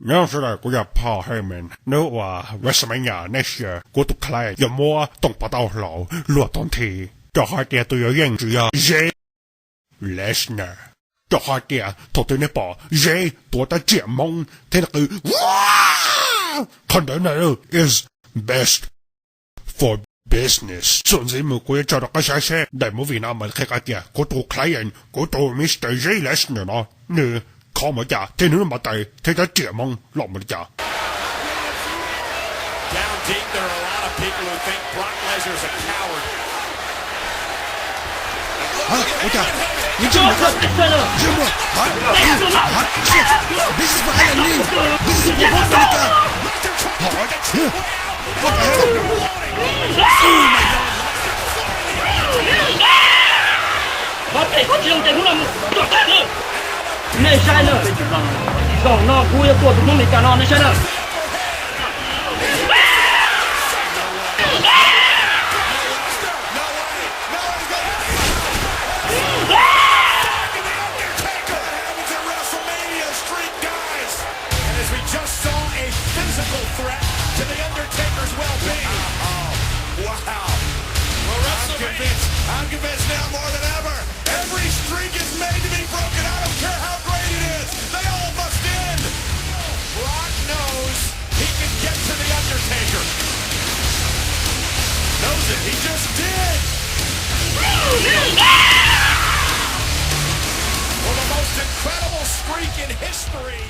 Jag sådär kun jag par hemmen. Nu var WrestleMania next year. Kun tu klai. Ja mua tong pa tao lau. Luo tong ti. Cho hai tia tu yo yen ju ya. Jay Lesnar. Cho hai tia to tu ne bỏ. Jay tua ta jian mong. Thế là cứ. Contender is best for business. Xuân sĩ mưu quý cho được cái sáng xe. Đại mũ Việt Nam mình khai cái tia. Của tu client. Của tu Mr. Jay Lesnar nó. Nè. Call my dad. Take no my day. Take that dear mong. Lock my dad. Down deep, there are a lot of people who think Brock Lesnar's a coward. What the? You do what? Jim, what? This is what I need. This is what I need. What the hell? Có thể có chuyện tình huống tuột tay nữa. Này sai nữa. Còn nó cúi tuột cũng mình cả nó này sai nữa. I'm convinced now more than ever. Every streak is made to be broken. I don't care how great it is. They all must end. Brock knows he can get to The Undertaker. Knows it. He just did. For the most incredible streak in history.